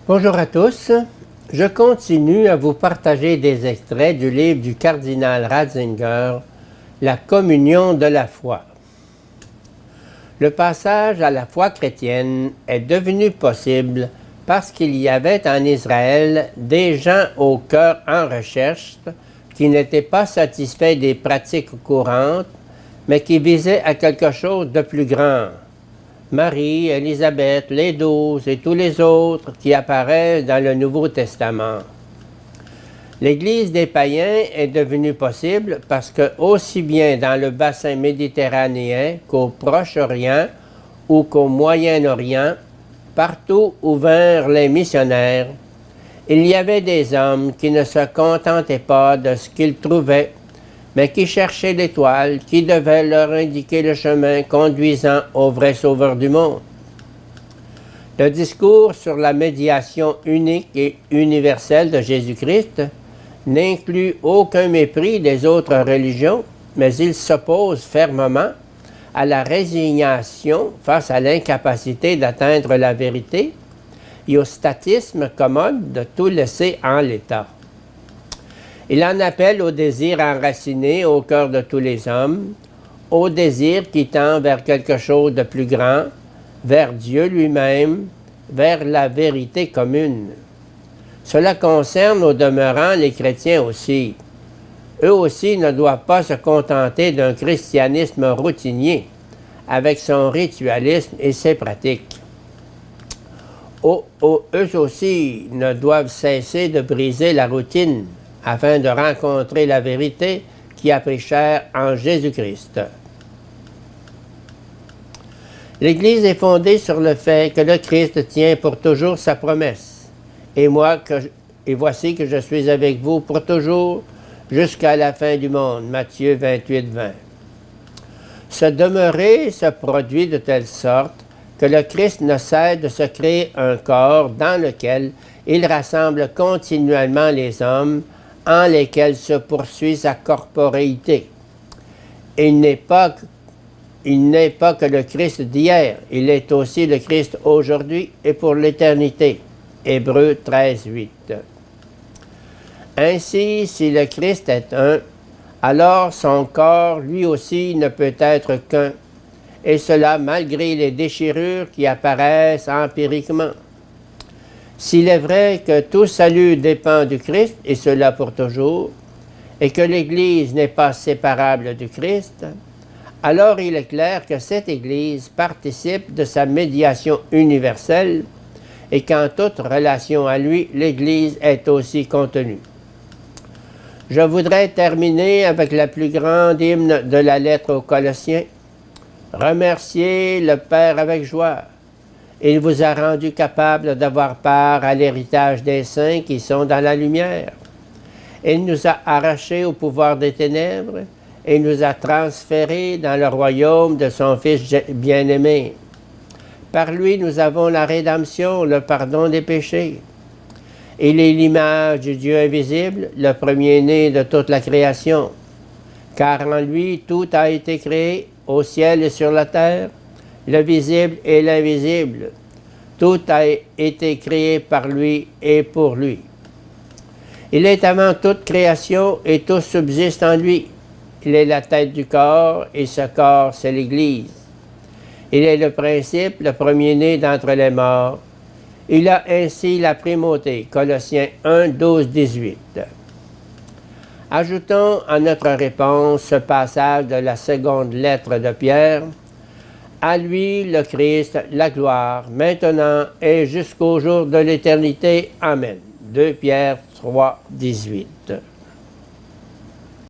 Bonjour à tous. Je continue à vous partager des extraits du livre du cardinal Ratzinger, La communion de la foi. Le passage à la foi chrétienne est devenu possible parce qu'il y avait en Israël des gens au cœur en recherche qui n'étaient pas satisfaits des pratiques courantes, mais qui visaient à quelque chose de plus grand. Marie, Élisabeth, les 12 et tous les autres qui apparaissent dans le Nouveau Testament. L'Église des païens est devenue possible parce que, aussi bien dans le bassin méditerranéen qu'au Proche-Orient ou qu'au Moyen-Orient, partout où vinrent les missionnaires, il y avait des hommes qui ne se contentaient pas de ce qu'ils trouvaient, mais qui cherchaient l'étoile qui devait leur indiquer le chemin conduisant au vrai Sauveur du monde. Le discours sur la médiation unique et universelle de Jésus-Christ n'inclut aucun mépris des autres religions, mais il s'oppose fermement à la résignation face à l'incapacité d'atteindre la vérité et au statisme commode de tout laisser en l'état. Il en appelle au désir enraciné au cœur de tous les hommes, au désir qui tend vers quelque chose de plus grand, vers Dieu lui-même, vers la vérité commune. Cela concerne au demeurant les chrétiens aussi. Eux aussi ne doivent pas se contenter d'un christianisme routinier, avec son ritualisme et ses pratiques. Eux aussi ne doivent cesser de briser la routine, afin de rencontrer la vérité qui a pris chair en Jésus-Christ. L'Église est fondée sur le fait que le Christ tient pour toujours sa promesse. Et voici que je suis avec vous pour toujours, jusqu'à la fin du monde. Matthieu 28, 20. Ce demeurer se produit de telle sorte que le Christ ne cesse de se créer un corps dans lequel il rassemble continuellement les hommes, en lesquels se poursuit sa corporéité. Il n'est pas que le Christ d'hier, il est aussi le Christ aujourd'hui et pour l'éternité. Hébreux 13, 8. Ainsi, si le Christ est un, alors son corps, lui aussi, ne peut être qu'un, et cela malgré les déchirures qui apparaissent empiriquement. S'il est vrai que tout salut dépend du Christ, et cela pour toujours, et que l'Église n'est pas séparable du Christ, alors il est clair que cette Église participe de sa médiation universelle, et qu'en toute relation à lui, l'Église est aussi contenue. Je voudrais terminer avec la plus grande hymne de la lettre aux Colossiens. Remerciez le Père avec joie. Il vous a rendu capable d'avoir part à l'héritage des saints qui sont dans la lumière. Il nous a arrachés au pouvoir des ténèbres et nous a transférés dans le royaume de son Fils bien-aimé. Par lui, nous avons la rédemption, le pardon des péchés. Il est l'image du Dieu invisible, le premier-né de toute la création. Car en lui, tout a été créé, au ciel et sur la terre, le visible et l'invisible. Tout a été créé par lui et pour lui. Il est avant toute création et tout subsiste en lui. Il est la tête du corps et ce corps, c'est l'Église. Il est le principe, le premier-né d'entre les morts. Il a ainsi la primauté. Colossiens 1, 12, 18. Ajoutons à notre réponse ce passage de la seconde lettre de Pierre. À lui, le Christ, la gloire, maintenant et jusqu'au jour de l'éternité. Amen. 2 Pierre 3, 18.